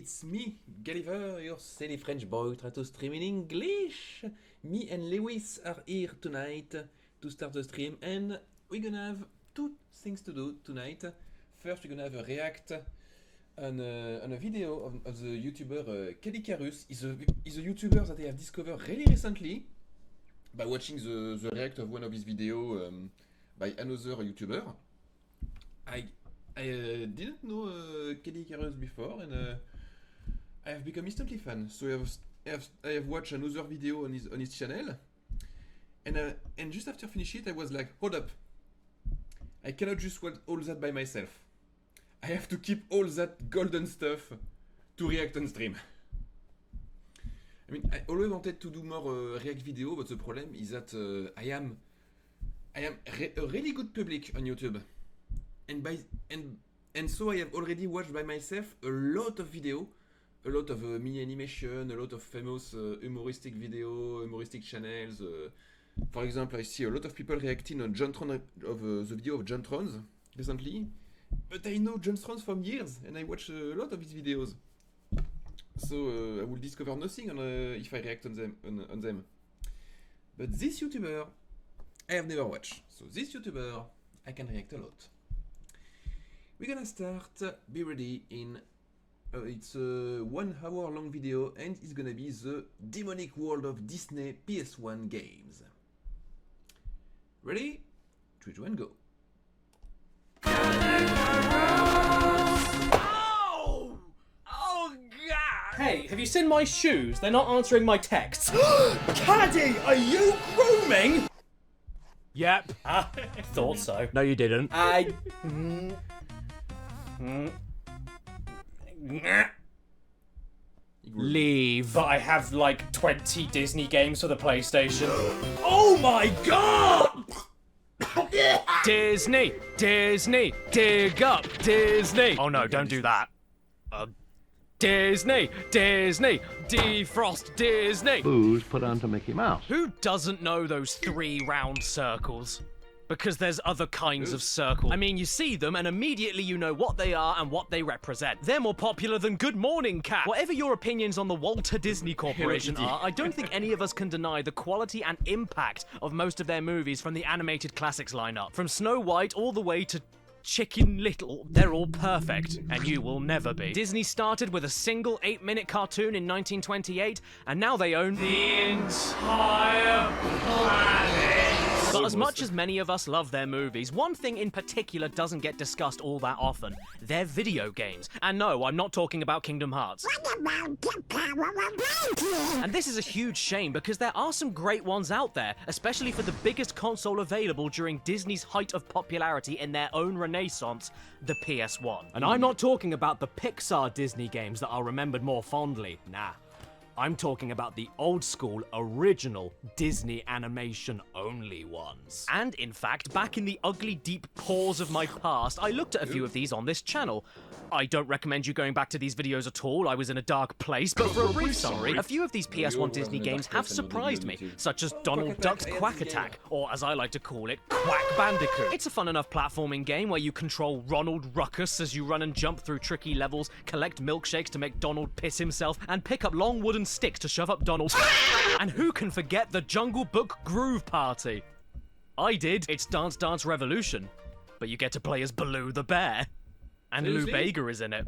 it's me, Gulliver, your silly French boy, try to stream in English. Me and Lewis are here tonight to start the stream, and we're gonna have two things to do tonight. First, we're gonna have a react on a video of the YouTuber Caddicarus. He's a YouTuber that I have discovered really recently by watching the react of one of his videos by another YouTuber. I didn't know Caddicarus before, and I have become instantly fan. So I have watched another video on his channel, and just after finishing it, I was like, hold up, I cannot just watch all that by myself. I have to keep all that golden stuff to react on stream. I mean, I always wanted to do more react video, but the problem is that I am a really good public on YouTube, and so I have already watched by myself a lot of video, a lot of mini animation, a lot of famous humoristic channels. For example, I see a lot of people reacting on the video of John Trons recently, but I know John Trons from years, and I watch a lot of his videos. So I will discover nothing if I react on them. But this YouTuber, I have never watched. So this YouTuber, I can react a lot. We're gonna start. Be ready in. It's a 1 hour long video, and it's gonna be the demonic world of Disney PS1 games. Ready? 3, 2, 1, go. Oh! Oh, God! Hey, have you seen my shoes? They're not answering my texts. Caddy, are you grooming? Yep. Thought so. No, you didn't. Leave. But I have like 20 Disney games for the PlayStation. Oh my God! Disney, Disney, dig up, Disney. Oh no, don't do that. Disney, Disney, defrost Disney. Booze put onto Mickey Mouse. Who doesn't know those 3 round circles? Because there's other kinds of circles. I mean, you see them and immediately you know what they are and what they represent. They're more popular than Good Morning Cat. Whatever your opinions on the Walter Disney Corporation are, I don't think any of us can deny the quality and impact of most of their movies from the animated classics lineup. From Snow White all the way to Chicken Little, they're all perfect, and you will never be. Disney started with a single 8-minute cartoon in 1928, and now they own the entire planet. But as much as many of us love their movies, one thing in particular doesn't get discussed all that often. They're video games. And no, I'm not talking about Kingdom Hearts. And this is a huge shame because there are some great ones out there, especially for the biggest console available during Disney's height of popularity in their own renaissance, the PS1. And I'm not talking about the Pixar Disney games that are remembered more fondly. Nah. I'm talking about the old school, original Disney animation only ones. And in fact, back in the ugly deep pores of my past, I looked at a few of these on this channel. I don't recommend you going back to these videos at all, I was in a dark place, but for a brief summary, a few of these PS1 Disney games have surprised me, such as Donald Duck's Quack Attack, or as I like to call it, Quack Bandicoot. It's a fun enough platforming game where you control Ronald Ruckus as you run and jump through tricky levels, collect milkshakes to make Donald piss himself, and pick up long wooden sticks to shove up Donald's. And who can forget the Jungle Book Groove Party? I did. It's Dance Dance Revolution, but you get to play as Baloo the Bear. And Lou Bega is in it,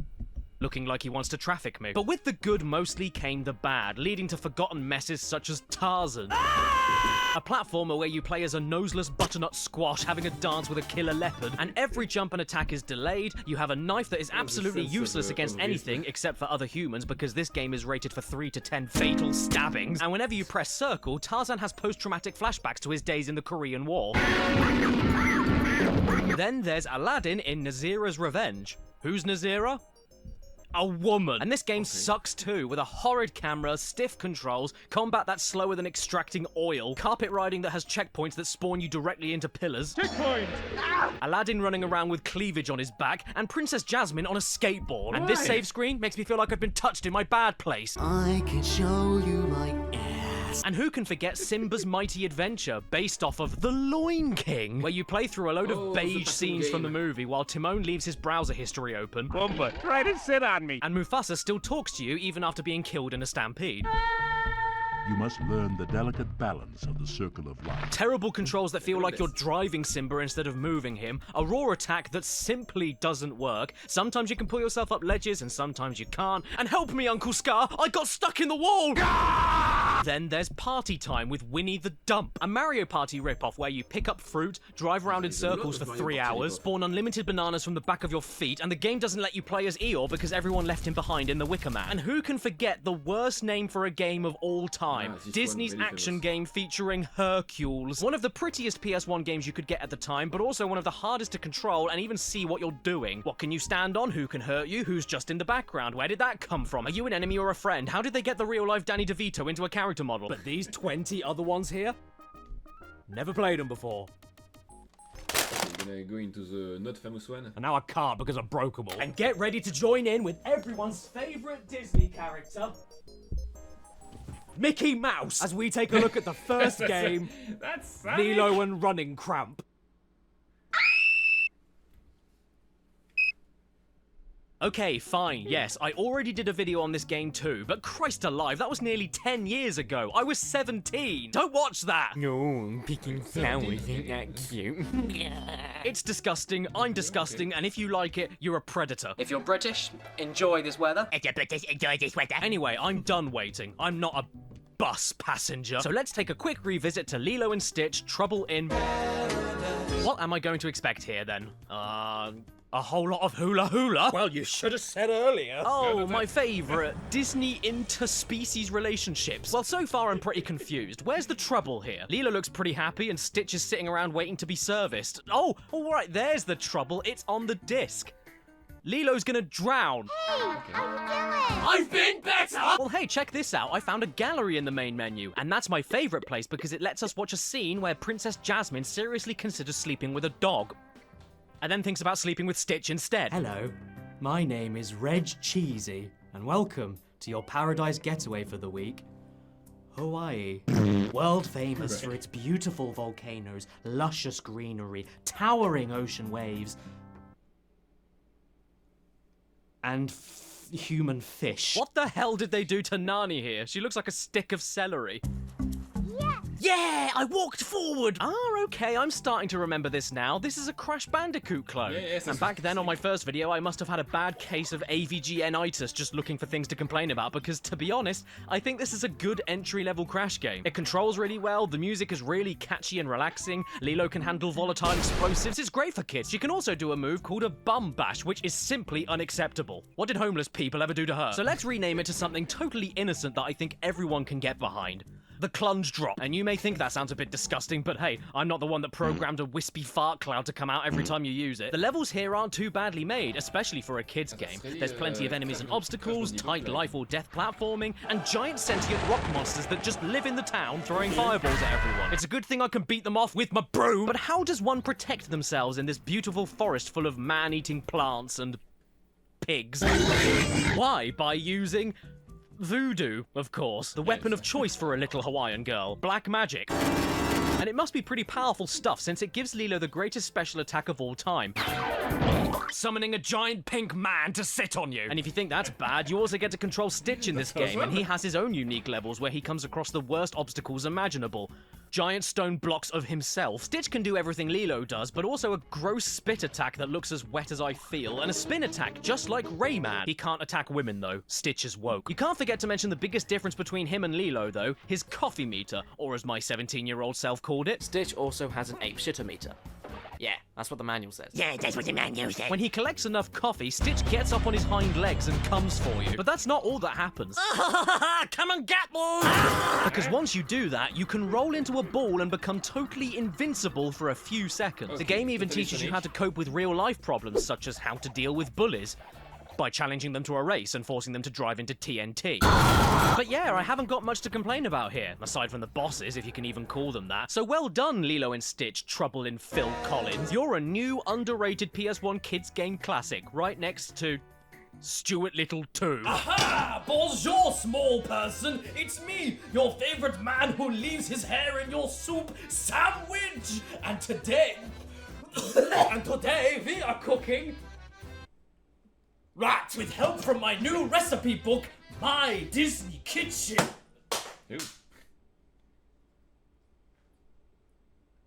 looking like he wants to traffic me. But with the good mostly came the bad, leading to forgotten messes such as Tarzan. A platformer where you play as a noseless butternut squash having a dance with a killer leopard, and every jump and attack is delayed. You have a knife that is absolutely useless against anything except for other humans because this game is rated for 3 to 10 fatal stabbings. And whenever you press circle, Tarzan has post-traumatic flashbacks to his days in the Korean War. Then there's Aladdin in Nazira's Revenge. Who's Nazira? A woman. And this game sucks too, with a horrid camera, stiff controls, combat that's slower than extracting oil, carpet riding that has checkpoints that spawn you directly into pillars, checkpoint! Aladdin running around with cleavage on his back, and Princess Jasmine on a skateboard. And this save screen makes me feel like I've been touched in my bad place. I can show you my ass. And who can forget Simba's Mighty Adventure, based off of The Loin King, where you play through a load of beige scenes from the movie while Timon leaves his browser history open. Pumbaa, try to sit on me. And Mufasa still talks to you even after being killed in a stampede. You must learn the delicate balance of the circle of life. Terrible controls that feel like you're driving Simba instead of moving him. A raw attack that simply doesn't work. Sometimes you can pull yourself up ledges and sometimes you can't. And help me, Uncle Scar, I got stuck in the wall! Then there's Party Time with Winnie the Dump, a Mario Party ripoff where you pick up fruit, drive around in circles for 3 hours, spawn unlimited bananas from the back of your feet, and the game doesn't let you play as Eeyore because everyone left him behind in the Wicker Man. And who can forget the worst name for a game of all time? Disney's action game featuring Hercules. One of the prettiest PS1 games you could get at the time, but also one of the hardest to control and even see what you're doing. What can you stand on? Who can hurt you? Who's just in the background? Where did that come from? Are you an enemy or a friend? How did they get the real-life Danny DeVito into a character model? But these 20 other ones here? Never played them before. I'm gonna go into the not famous one. And now I can't because I broke them all. And get ready to join in with everyone's favorite Disney character, Mickey Mouse, as we take a look at the first game, That's Lilo and Running Cramp. Okay, fine, yes, I already did a video on this game too, but Christ alive, that was nearly 10 years ago. I was 17. Don't watch that! No, picking flowers ain't that cute. It's disgusting, I'm disgusting, and if you like it, you're a predator. If you're British, enjoy this weather. If you're British, enjoy this weather. Anyway, I'm done waiting. I'm not a bus passenger. So let's take a quick revisit to Lilo and Stitch, Trouble in... What am I going to expect here then? A whole lot of hula hula? Well, you should have said earlier. Oh, my favourite, Disney interspecies relationships. Well, so far I'm pretty confused. Where's the trouble here? Lilo looks pretty happy and Stitch is sitting around waiting to be serviced. Oh, all right, there's the trouble. It's on the disc. Lilo's gonna drown. Hey, how you doing? I've been better! Well, hey, check this out. I found a gallery in the main menu, and that's my favourite place because it lets us watch a scene where Princess Jasmine seriously considers sleeping with a dog. And then thinks about sleeping with Stitch instead. Hello, my name is Reg Cheesy, and welcome to your paradise getaway for the week, Hawaii. World famous for its beautiful volcanoes, luscious greenery, towering ocean waves, and human fish. What the hell did they do to Nani here? She looks like a stick of celery. Yeah, I walked forward! Okay, I'm starting to remember this now. This is a Crash Bandicoot clone. Yes, and back then on my first video, I must have had a bad case of AVG-enitis just looking for things to complain about because, to be honest, I think this is a good entry-level Crash game. It controls really well, the music is really catchy and relaxing, Lilo can handle volatile explosives, it's great for kids. She can also do a move called a bum bash, which is simply unacceptable. What did homeless people ever do to her? So let's rename it to something totally innocent that I think everyone can get behind. The Clunge Drop. And you may think that sounds a bit disgusting, but hey, I'm not the one that programmed a wispy fart cloud to come out every time you use it. The levels here aren't too badly made, especially for a kid's game. There's plenty of enemies and obstacles, tight life or death platforming, and giant sentient rock monsters that just live in the town throwing fireballs at everyone. It's a good thing I can beat them off with my broom, but how does one protect themselves in this beautiful forest full of man-eating plants and pigs? Why? By using voodoo, of course. The weapon of choice for a little Hawaiian girl. Black magic. And it must be pretty powerful stuff since it gives Lilo the greatest special attack of all time. Summoning a giant pink man to sit on you. And if you think that's bad, you also get to control Stitch in this game, and he has his own unique levels where he comes across the worst obstacles imaginable. Giant stone blocks of himself. Stitch can do everything Lilo does, but also a gross spit attack that looks as wet as I feel, and a spin attack just like Rayman. He can't attack women though. Stitch is woke. You can't forget to mention the biggest difference between him and Lilo though, his coffee meter, or as my 17-year-old self called it. Stitch also has an ape shitter meter. Yeah, that's what the manual says. Yeah, that's what the manual said. When he collects enough coffee, Stitch gets up on his hind legs and comes for you. But that's not all that happens. Come and get me! Because once you do that, you can roll into a ball and become totally invincible for a few seconds. The game even teaches you how to cope with real-life problems, such as how to deal with bullies, by challenging them to a race and forcing them to drive into TNT. But yeah, I haven't got much to complain about here, aside from the bosses, if you can even call them that. So well done, Lilo and Stitch, Trouble in Phil Collins. You're a new, underrated PS1 kids game classic, right next to Stuart Little 2. Aha! Bonjour, small person! It's me, your favorite man who leaves his hair in your soup sandwich! And today... we are cooking... Right, with help from my new recipe book, My Disney Kitchen. Ooh.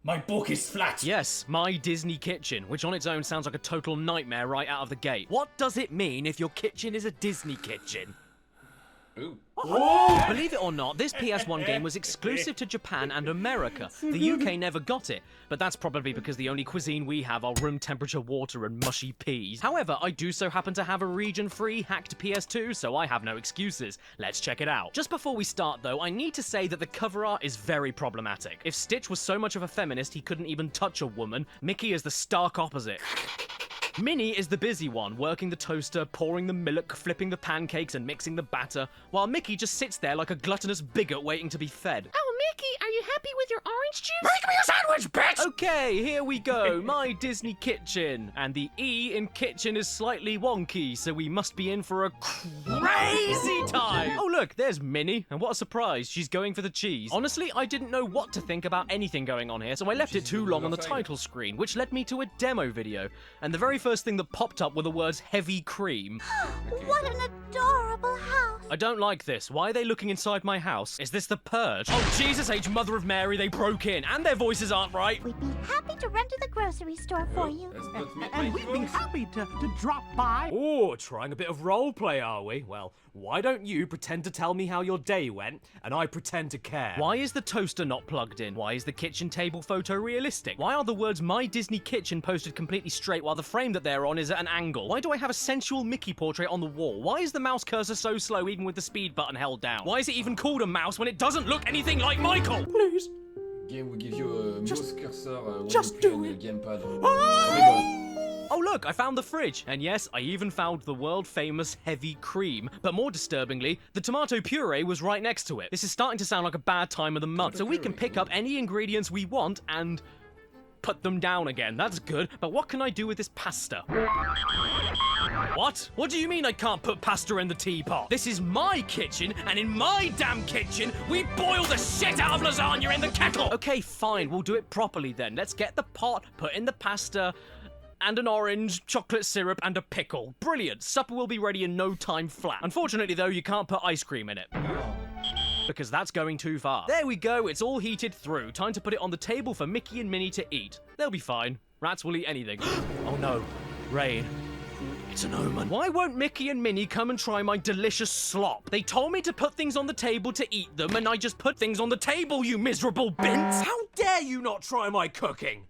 My book is flat. Yes, My Disney Kitchen, which on its own sounds like a total nightmare right out of the gate. What does it mean if your kitchen is a Disney kitchen? Ooh. Believe it or not, this PS1 game was exclusive to Japan and America. The UK never got it, but that's probably because the only cuisine we have are room temperature water and mushy peas. However, I do so happen to have a region-free hacked PS2, so I have no excuses. Let's check it out. Just before we start though, I need to say that the cover art is very problematic. If Stitch was so much of a feminist he couldn't even touch a woman, Mickey is the stark opposite. Minnie is the busy one, working the toaster, pouring the milk, flipping the pancakes and mixing the batter, while Mickey just sits there like a gluttonous bigot waiting to be fed. Oh, Mickey, are you happy with your orange juice? Make me a sandwich, bitch! Okay, here we go, My Disney Kitchen. And the E in kitchen is slightly wonky, so we must be in for a crazy time. Oh look, there's Minnie, and what a surprise, she's going for the cheese. Honestly, I didn't know what to think about anything going on here, so I left it too long on the title screen, which led me to a demo video. And the very first thing that popped up were the words heavy cream. What an adorable house. I don't like this. Why are they looking inside my house? Is this the Purge? Oh, Jesus H. Mother of Mary, they broke in, and their voices aren't right. We'd be happy to run to the grocery store for you. That's not me. And we'd be happy to drop by. Oh, trying a bit of role play, are we? Well, why don't you pretend to tell me how your day went, and I pretend to care? Why is the toaster not plugged in? Why is the kitchen table photo realistic? Why are the words My Disney Kitchen posted completely straight while the frame that they're on is at an angle? Why do I have a sensual Mickey portrait on the wall? Why is the mouse cursor so slow even with the speed button held down? Why is it even called a mouse when it doesn't look anything like Michael? Please. Game will give you a mouse cursor when just you play do on it. the gamepad. Oh look, I found the fridge. And yes, I even found the world-famous heavy cream. But more disturbingly, the tomato puree was right next to it. This is starting to sound like a bad time of the month, so we can pick up any ingredients we want and put them down again. That's good, but what can I do with this pasta? What? What do you mean I can't put pasta in the teapot? This is my kitchen, and in my damn kitchen, we boil the shit out of lasagna in the kettle! Okay, fine, we'll do it properly then. Let's get the pot, put in the pasta, and an orange, chocolate syrup, and a pickle. Brilliant. Supper will be ready in no time flat. Unfortunately, though, you can't put ice cream in it. Because that's going too far. There we go, it's all heated through. Time to put it on the table for Mickey and Minnie to eat. They'll be fine. Rats will eat anything. Oh no. Rain. It's an omen. Why won't Mickey and Minnie come and try my delicious slop? They told me to put things on the table to eat them, and I just put things on the table, you miserable bints! How dare you not try my cooking?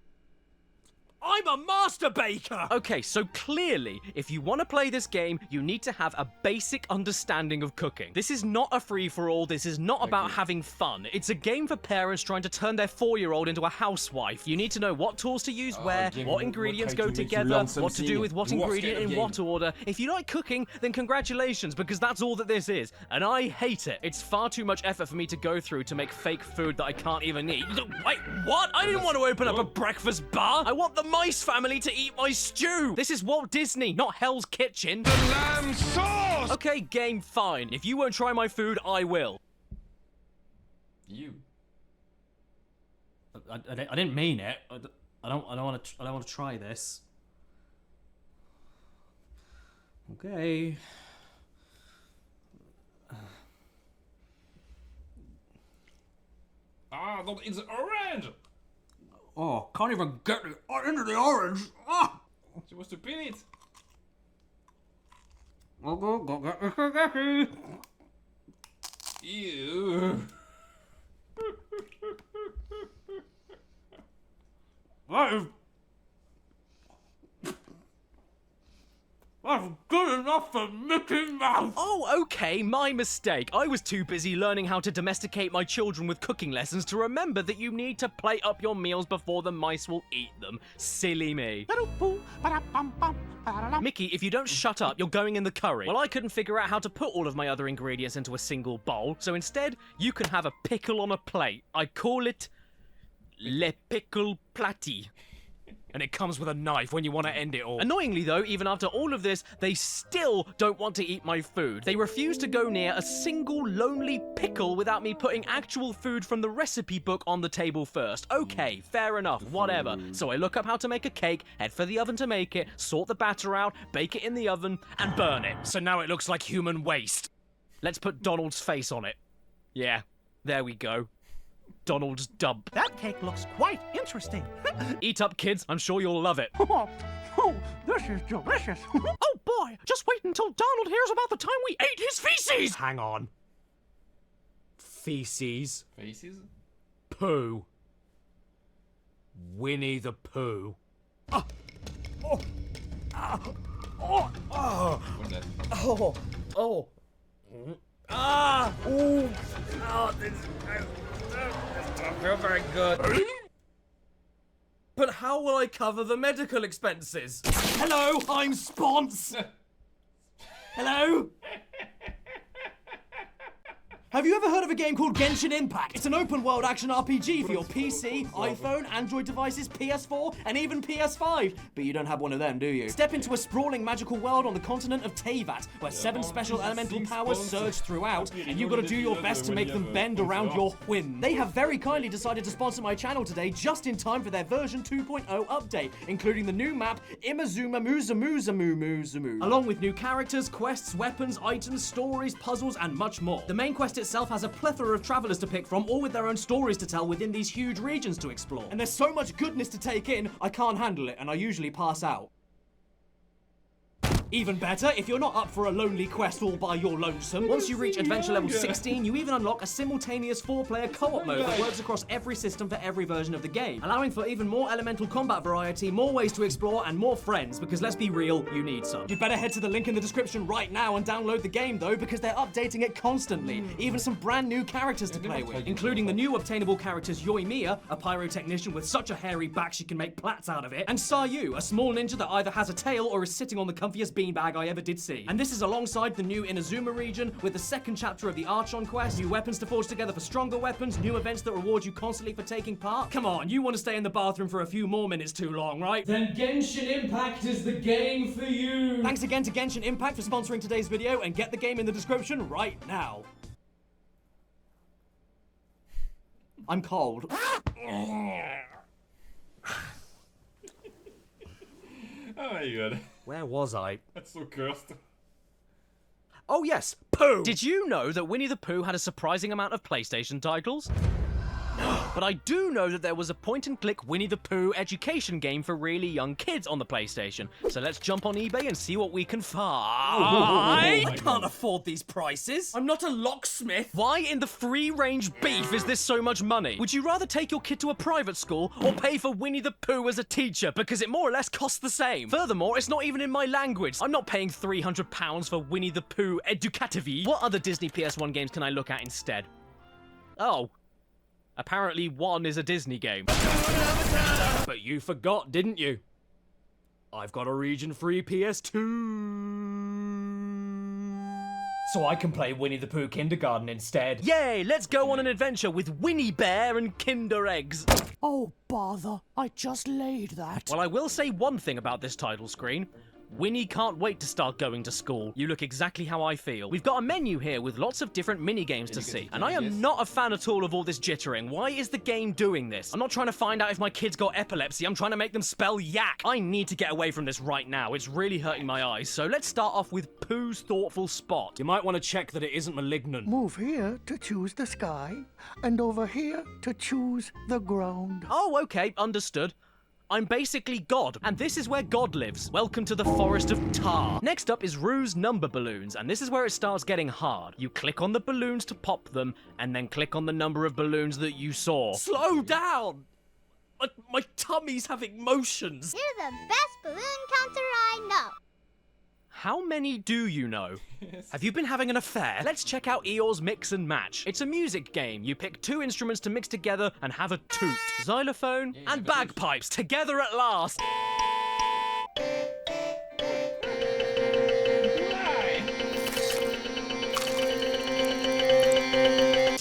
I'm a master baker! Okay, so clearly, if you want to play this game, you need to have a basic understanding of cooking. This is not a free-for-all, this is not about having fun. It's a game for parents trying to turn their 4-year-old into a housewife. You need to know what tools to use where, what ingredients go together, what to do with what ingredient in what order. If you like cooking, then congratulations, because that's all that this is. And I hate it. It's far too much effort for me to go through to make fake food that I can't even eat. Wait, what? I didn't want to open up a breakfast bar. I want the mice family to eat my stew. This is Walt Disney, not Hell's Kitchen. The lamb sauce! Okay, game, fine. If you won't try my food, I will. You. I didn't mean it. I don't want to try this. Okay. Ah, don't eat the orange! Oh, can't even get into the orange. Ah! You're supposed to pin it. Go get the spaghetti. Ew. That's good enough for Mickey Mouse! Oh, okay, my mistake. I was too busy learning how to domesticate my children with cooking lessons to remember that you need to plate up your meals before the mice will eat them. Silly me. Mickey, if you don't shut up, you're going in the curry. Well, I couldn't figure out how to put all of my other ingredients into a single bowl, so instead, you can have a pickle on a plate. I call it Le Pickle Plati. And it comes with a knife when you want to end it all. Annoyingly though, even after all of this, they still don't want to eat my food. They refuse to go near a single lonely pickle without me putting actual food from the recipe book on the table first. Okay, fair enough, whatever. So I look up how to make a cake, head for the oven to make it, sort the batter out, bake it in the oven, and burn it. So now it looks like human waste. Let's put Donald's face on it. Yeah, there we go. Donald's dump. That cake looks quite interesting. Eat up, kids. I'm sure you'll love it. Oh, this is delicious. Oh boy, just wait until Donald hears about the time we ate his feces! Hang on. Feces. Faces? Pooh. Winnie the Pooh. What's that? Don't feel very good. But how will I cover the medical expenses? Hello, I'm Spons. Hello? Have you ever heard of a game called Genshin Impact? It's an open-world action RPG for your PC, iPhone, Android devices, PS4, and even PS5. But you don't have one of them, do you? Step into a sprawling magical world on the continent of Teyvat, where 7 special elemental powers surge throughout, and you've got to do your best to make them bend around your whim. They have very kindly decided to sponsor my channel today, just in time for their version 2.0 update, including the new map, Imazuma Muzamuzamuzamu, along with new characters, quests, weapons, items, stories, puzzles, and much more. The main quest itself has a plethora of travelers to pick from, all with their own stories to tell within these huge regions to explore. And there's so much goodness to take in, I can't handle it, and I usually pass out. Even better, if you're not up for a lonely quest all by your lonesome, once you reach adventure level 16, you even unlock a simultaneous 4-player co-op mode that works across every system for every version of the game, allowing for even more elemental combat variety, more ways to explore, and more friends, because let's be real, you need some. You'd better head to the link in the description right now and download the game though, because they're updating it constantly, even some brand new characters to play with, including the new obtainable characters Yoimiya, a pyrotechnician with such a hairy back she can make plats out of it, and Sayu, a small ninja that either has a tail or is sitting on the comfiest beanbag I ever did see. And this is alongside the new Inazuma region, with the second chapter of the Archon quest, new weapons to forge together for stronger weapons, new events that reward you constantly for taking part. Come on, you want to stay in the bathroom for a few more minutes too long, right? Then Genshin Impact is the game for you! Thanks again to Genshin Impact for sponsoring today's video, and get the game in the description right now. I'm cold. Oh my god. Where was I? That's so cursed. Oh yes, Pooh! Did you know that Winnie the Pooh had a surprising amount of PlayStation titles? But I do know that there was a point-and-click Winnie the Pooh education game for really young kids on the PlayStation. So let's jump on eBay and see what we can find. I can't afford these prices. I'm not a locksmith. Why in the free-range beef is this so much money? Would you rather take your kid to a private school or pay for Winnie the Pooh as a teacher? Because it more or less costs the same. Furthermore, it's not even in my language. I'm not paying £300 for Winnie the Pooh Educativi. What other Disney PS1 games can I look at instead? Oh. Apparently one is a Disney game. But you forgot, didn't you? I've got a region-free PS2. So I can play Winnie the Pooh Kindergarten instead. Yay, let's go on an adventure with Winnie Bear and Kinder Eggs. Oh, bother. I just laid that. Well, I will say one thing about this title screen. Winnie can't wait to start going to school. You look exactly how I feel. We've got a menu here with lots of different mini-games to see. And I am not a fan at all of all this jittering. Why is the game doing this? I'm not trying to find out if my kid's got epilepsy. I'm trying to make them spell yak. I need to get away from this right now. It's really hurting my eyes. So let's start off with Pooh's thoughtful spot. You might want to check that it isn't malignant. Move here to choose the sky, and over here to choose the ground. Oh, okay, understood. I'm basically God, and this is where God lives. Welcome to the Forest of Tar. Next up is Rue's number balloons, and this is where it starts getting hard. You click on the balloons to pop them, and then click on the number of balloons that you saw. Slow down! My tummy's having motions. You're the best balloon counter I know. How many do you know? Have you been having an affair? Let's check out Eeyore's Mix and Match. It's a music game. You pick 2 instruments to mix together and have a toot. Xylophone and bagpipes together at last.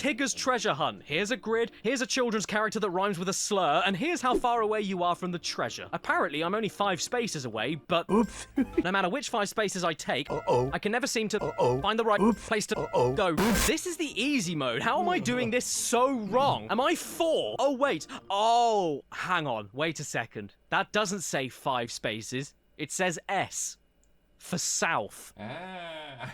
Tigger's treasure hunt. Here's a grid, here's a children's character that rhymes with a slur, and here's how far away you are from the treasure. Apparently, I'm only 5 spaces away, but Oops. no matter which 5 spaces I take, Uh-oh. I can never seem to Uh-oh. find the right Oops. place to Uh-oh. go. This is the easy mode. How am I doing this so wrong? Am I 4? Oh, wait. Oh, hang on. Wait a second. That doesn't say 5 spaces. It says S. For south. Ah.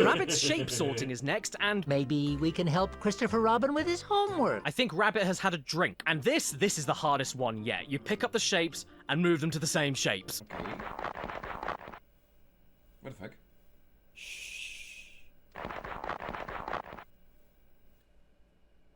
Rabbit's shape sorting is next, and Maybe we can help Christopher Robin with his homework. I think Rabbit has had a drink. And this is the hardest one yet. You pick up the shapes and move them to the same shapes. Okay. What the fuck?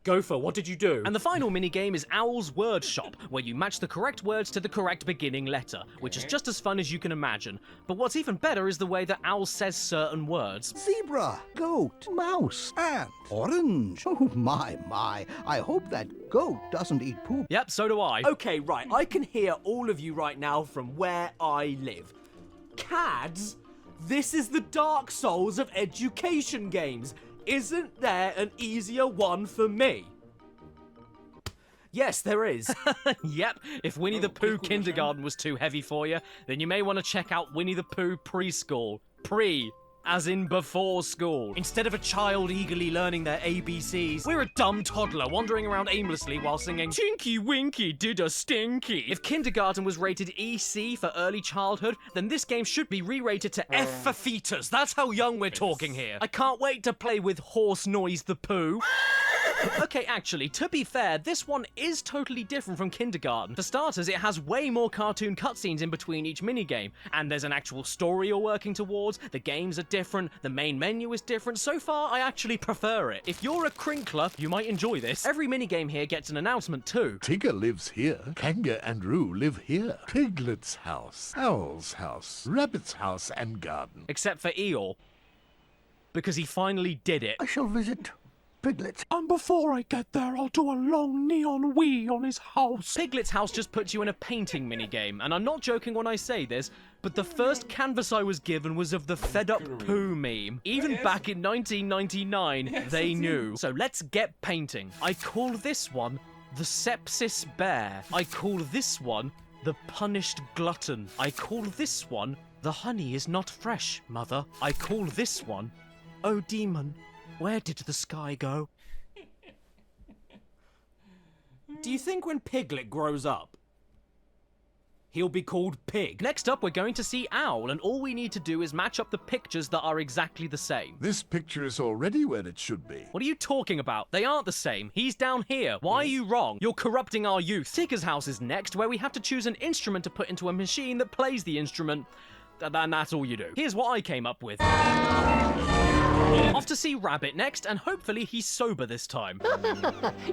Gopher, what did you do? And the final minigame is Owl's Word Shop, where you match the correct words to the correct beginning letter, which is just as fun as you can imagine. But what's even better is the way that Owl says certain words. Zebra, goat, mouse, ant, orange. Oh, my. I hope that goat doesn't eat poop. Yep, so do I. Okay, right, I can hear all of you right now from where I live. Cads, this is the Dark Souls of education games. Isn't there an easier one for me? Yes, there is. Yep, if Winnie the Pooh kindergarten was too heavy for you, then you may want to check out Winnie the Pooh preschool. Pre, as in before school. Instead of a child eagerly learning their ABCs, we're a dumb toddler wandering around aimlessly while singing Tinky Winky did a stinky. If kindergarten was rated EC for early childhood, then this game should be re-rated to F for fetus. That's how young we're talking here. I can't wait to play with Horse Noise the Pooh. Okay, actually, to be fair, this one is totally different from kindergarten. For starters, it has way more cartoon cutscenes in between each minigame, and there's an actual story you're working towards, the games are different, the main menu is different. So far, I actually prefer it. If you're a crinkler, you might enjoy this. Every minigame here gets an announcement too. Tigger lives here. Kanga and Roo live here. Piglet's house, Owl's house, Rabbit's house and garden. Except for Eeyore. Because he finally did it. I shall visit Piglet. And before I get there, I'll do a long neon wee on his house. Piglet's house just puts you in a painting minigame, and I'm not joking when I say this, but the first canvas I was given was of the Fed Up Pooh meme. Even back in 1999, they knew. So let's get painting. I call this one the Sepsis Bear. I call this one the Punished Glutton. I call this one the Honey is Not Fresh, Mother. I call this one, Oh Demon, where did the sky go? Do you think when Piglet grows up, he'll be called Pig? Next up, we're going to see Owl, and all we need to do is match up the pictures that are exactly the same. This picture is already where it should be. What are you talking about? They aren't the same. He's down here. Why are you wrong? You're corrupting our youth. Tigger's house is next, where we have to choose an instrument to put into a machine that plays the instrument. And that's all you do. Here's what I came up with. Off to see Rabbit next, and hopefully he's sober this time.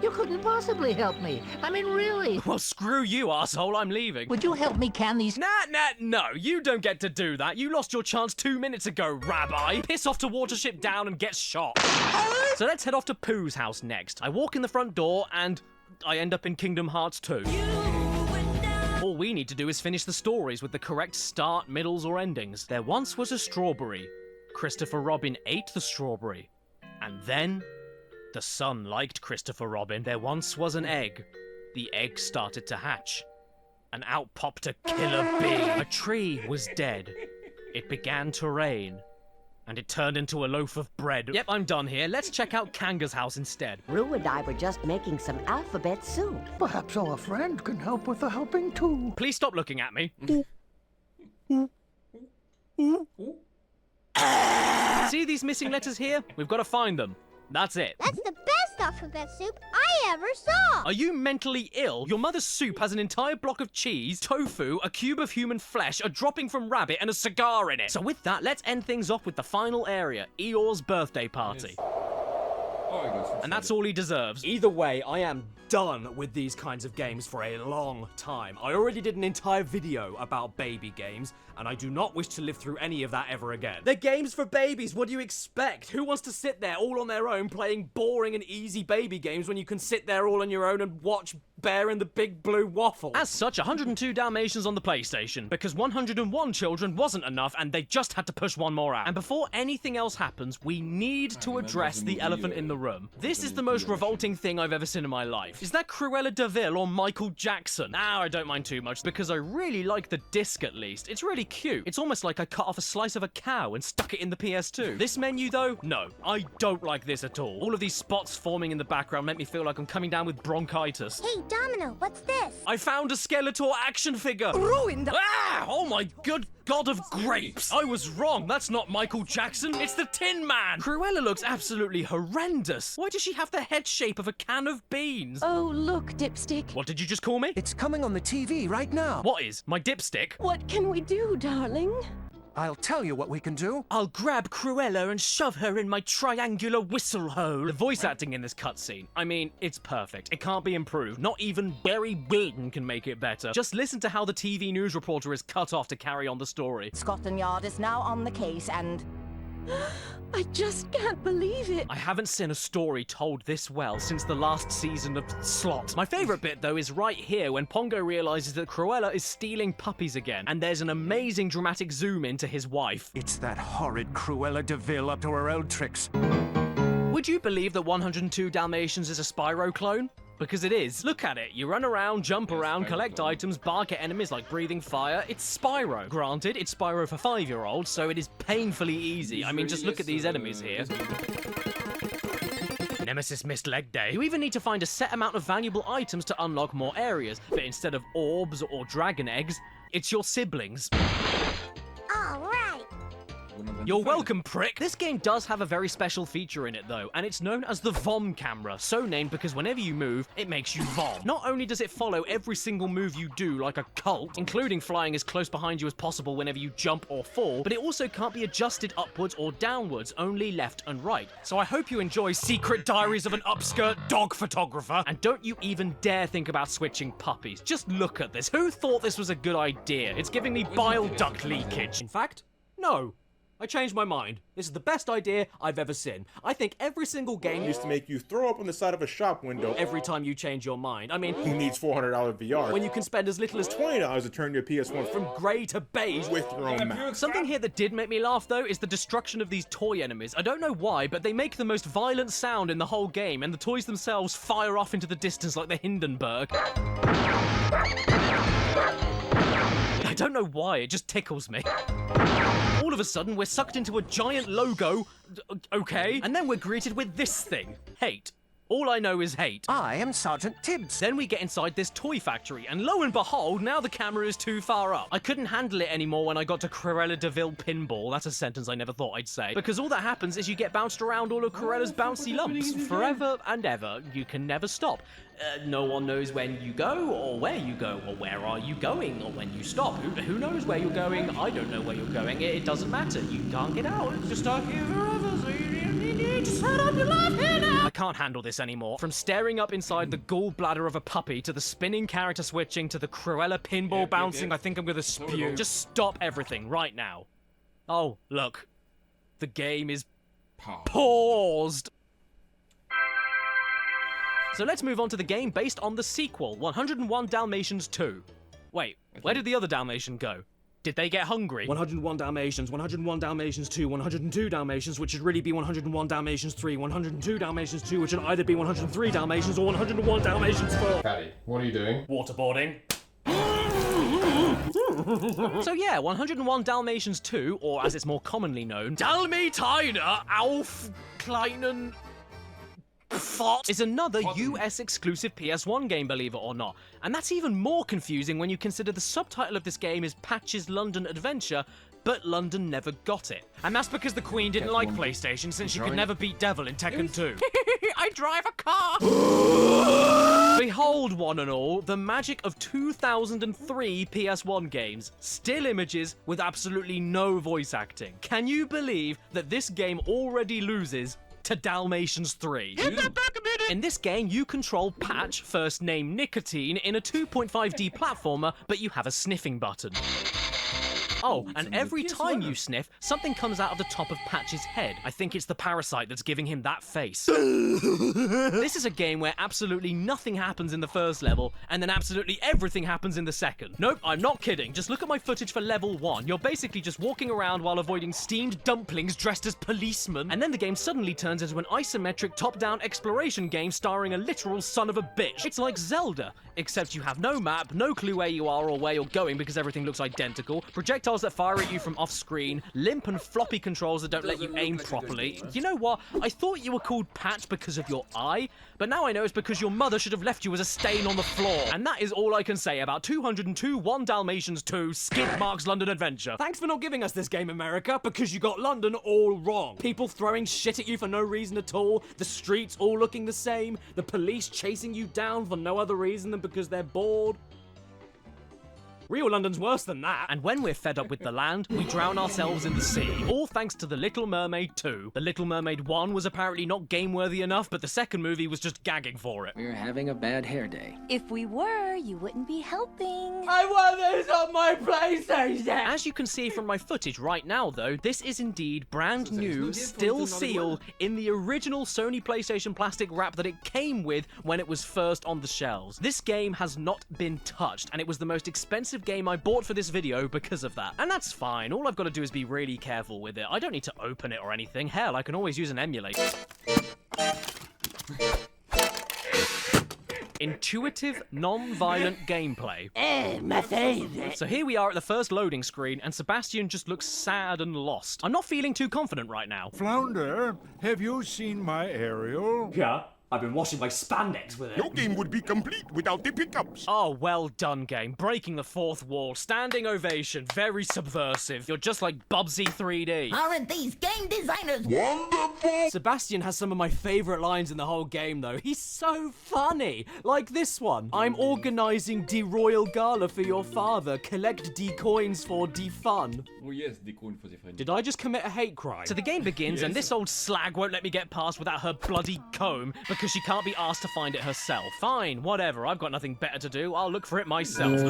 You couldn't possibly help me. I mean, really. Well, screw you, asshole. I'm leaving. Would you help me can these... No, you don't get to do that. You lost your chance 2 minutes ago, Rabbi. Piss off to Watership Down and get shot. So let's head off to Pooh's house next. I walk in the front door, and I end up in Kingdom Hearts 2. All we need to do is finish the stories with the correct start, middles, or endings. There once was a strawberry. Christopher Robin ate the strawberry. And then, the sun liked Christopher Robin. There once was an egg. The egg started to hatch. And out popped a killer bee. A tree was dead. It began to rain. And it turned into a loaf of bread. Yep, I'm done here. Let's check out Kanga's house instead. Roo and I were just making some alphabet soup. Perhaps our friend can help with the helping too. Please stop looking at me. See these missing letters here? We've got to find them. That's it. That's the best alphabet soup I ever saw. Are you mentally ill? Your mother's soup has an entire block of cheese, tofu, a cube of human flesh, a dropping from rabbit, and a cigar in it. So with that, let's end things off with the final area, Eeyore's birthday party. Yes. Oh, I got And that's all he deserves. Either way, I am done with these kinds of games for a long time. I already did an entire video about baby games, and I do not wish to live through any of that ever again. They're games for babies, what do you expect? Who wants to sit there all on their own playing boring and easy baby games when you can sit there all on your own and watch bear in the big blue waffle. As such, 102 Dalmatians on the PlayStation, because 101 children wasn't enough and they just had to push one more out. And before anything else happens, we need to address the elephant in the room. This is the most revolting thing I've ever seen in my life. Is that Cruella de Vil or Michael Jackson? Now I don't mind too much, because I really like the disc at least. It's really cute. It's almost like I cut off a slice of a cow and stuck it in the PS2. This menu though, no, I don't like this at all. All of these spots forming in the background make me feel like I'm coming down with bronchitis. Hey, Domino, what's this? I found a Skeletor action figure! Ruined! Ah! Oh my good god of grapes! I was wrong, that's not Michael Jackson, it's the Tin Man! Cruella looks absolutely horrendous. Why does she have the head shape of a can of beans? Oh, look, Dipstick. What did you just call me? It's coming on the TV right now. What is? My dipstick? What can we do, darling? I'll tell you what we can do. I'll grab Cruella and shove her in my triangular whistle hole. The voice acting in this cutscene, I mean, it's perfect. It can't be improved. Not even Barry Wilton can make it better. Just listen to how the TV news reporter is cut off to carry on the story. Scotland Yard is now on the case and... I just can't believe it. I haven't seen a story told this well since the last season of Slot. My favourite bit, though, is right here when Pongo realises that Cruella is stealing puppies again, and there's an amazing dramatic zoom into his wife. It's that horrid Cruella de Vil up to her old tricks. Would you believe that 102 Dalmatians is a Spyro clone? Because it is. Look at it. You run around, jump around, collect items, bark at enemies like breathing fire. It's Spyro. Granted, it's Spyro for 5-year-olds, so it is painfully easy. I mean, just look at these enemies here. Nemesis missed leg day. You even need to find a set amount of valuable items to unlock more areas, but instead of orbs or dragon eggs, it's your siblings. All right. You're welcome, prick! This game does have a very special feature in it, though, and it's known as the Vom camera, so named because whenever you move, it makes you vom. Not only does it follow every single move you do like a cult, including flying as close behind you as possible whenever you jump or fall, but it also can't be adjusted upwards or downwards, only left and right. So I hope you enjoy Secret Diaries of an Upskirt Dog Photographer, and don't you even dare think about switching puppies. Just look at this. Who thought this was a good idea? It's giving me bile duct leakage. In fact, no. I changed my mind. This is the best idea I've ever seen. I think every single game used to make you throw up on the side of a shop window every time you change your mind. I mean, who needs $400 VR? When you can spend as little as $20 to turn your PS1 from grey to beige with your own mouse. Something here that did make me laugh, though, is the destruction of these toy enemies. I don't know why, but they make the most violent sound in the whole game, and the toys themselves fire off into the distance like the Hindenburg. I don't know why, it just tickles me. All of a sudden, we're sucked into a giant logo, okay, and then we're greeted with this thing, hate. All I know is hate. I am Sergeant Tibbs. Then we get inside this toy factory, and lo and behold, now the camera is too far up. I couldn't handle it anymore when I got to Cruella de Vil pinball. That's a sentence I never thought I'd say. Because all that happens is you get bounced around all of Cruella's bouncy lumps. Forever and ever. You can never stop. No one knows when you go, or where you go, or where are you going, or when you stop. Who knows where you're going? I don't know where you're going. It doesn't matter. You can't get out. You're stuck here forever, so you need to set up your life here now. I can't handle this anymore. From staring up inside the gallbladder of a puppy, to the spinning character switching, to the Cruella pinball bouncing, I think I'm gonna spew. Just stop everything right now. Oh, look. The game is paused. So let's move on to the game based on the sequel, 101 Dalmatians 2. Wait, where did the other Dalmatian go? Did they get hungry? 101 Dalmatians, 101 Dalmatians 2, 102 Dalmatians, which should really be 101 Dalmatians 3, 102 Dalmatians 2, which should either be 103 Dalmatians or 101 Dalmatians 4. Caddy, what are you doing? Waterboarding. So yeah, 101 Dalmatians 2, or as it's more commonly known, Dalmatiner Auf Kleinen Fort, is another US exclusive PS1 game, believe it or not. And that's even more confusing when you consider the subtitle of this game is Patch's London Adventure, but London never got it. And that's because the Queen didn't like PlayStation since she could never beat Devil in Tekken 2. I drive a car! Behold, one and all, the magic of 2003 PS1 games. Still images with absolutely no voice acting. Can you believe that this game already loses to Dalmatians 3? In this game, you control Patch, first name Nicotine, in a 2.5D platformer, but you have a sniffing button. Oh, and every time you sniff, something comes out of the top of Patch's head. I think it's the parasite that's giving him that face. This is a game where absolutely nothing happens in the first level, and then absolutely everything happens in the second. Nope, I'm not kidding. Just look at my footage for level 1. You're basically just walking around while avoiding steamed dumplings dressed as policemen, and then the game suddenly turns into an isometric top-down exploration game starring a literal son of a bitch. It's like Zelda, except you have no map, no clue where you are or where you're going because everything looks identical, projectiles that fire at you from off-screen, limp and floppy controls that don't let you aim properly. You know what? I thought you were called Patch because of your eye, but now I know it's because your mother should have left you as a stain on the floor. And that is all I can say about 202 1 Dalmatians 2 Skid Mark's London Adventure. Thanks for not giving us this game, America, because you got London all wrong. People throwing shit at you for no reason at all, the streets all looking the same, the police chasing you down for no other reason than because they're bored. Real London's worse than that. And when we're fed up with the land, we drown ourselves in the sea. All thanks to The Little Mermaid 2. The Little Mermaid 1 was apparently not game-worthy enough, but the second movie was just gagging for it. We're having a bad hair day. If we were, you wouldn't be helping. I want this on my PlayStation! As you can see from my footage right now, though, this is indeed brand new, still sealed, in the original Sony PlayStation plastic wrap that it came with when it was first on the shelves. This game has not been touched, and it was the most expensive game I bought for this video because of that. And that's fine, all I've got to do is be really careful with it. I don't need to open it or anything. Hell, I can always use an emulator. Intuitive, non-violent gameplay. My favorite. So here we are at the first loading screen, and Sebastian just looks sad and lost. I'm not feeling too confident right now. Flounder, have you seen my aerial? Yeah. I've been washing my spandex with it. Your game would be complete without the pickups. Oh, well done, game. Breaking the fourth wall. Standing ovation. Very subversive. You're just like Bubsy 3D. Aren't these game designers wonderful? Sebastian has some of my favorite lines in the whole game, though. He's so funny. Like this one. I'm organizing the royal gala for your father. Collect D coins for D fun. Oh yes, the coin for the friend. Did I just commit a hate crime? So the game begins, and this old slag won't let me get past without her bloody comb, because she can't be asked to find it herself. Fine, whatever, I've got nothing better to do, I'll look for it myself.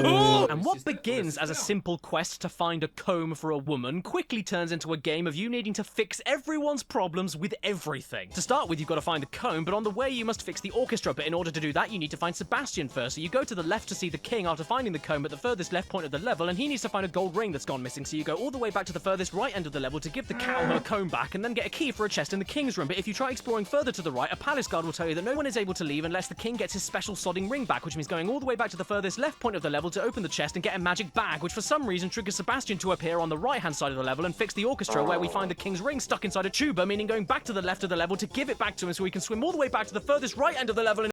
And what begins as a simple quest to find a comb for a woman quickly turns into a game of you needing to fix everyone's problems with everything. To start with, you've got to find the comb, but on the way you must fix the orchestra, but in order to do that you need to find Sebastian first. So you go to the left to see the king after finding the comb at the furthest left point of the level, and he needs to find a gold ring that's gone missing, so you go all the way back to the furthest right end of the level to give the cow her comb back, and then get a key for a chest in the king's room. But if you try exploring further to the right, a palace guard will tell you that no one is able to leave unless the king gets his special sodding ring back, which means going all the way back to the furthest left point of the level to open the chest and get a magic bag, which for some reason triggers Sebastian to appear on the right-hand side of the level and fix the orchestra, where we find the king's ring stuck inside a tuba, meaning going back to the left of the level to give it back to him so he can swim all the way back to the furthest right end of the level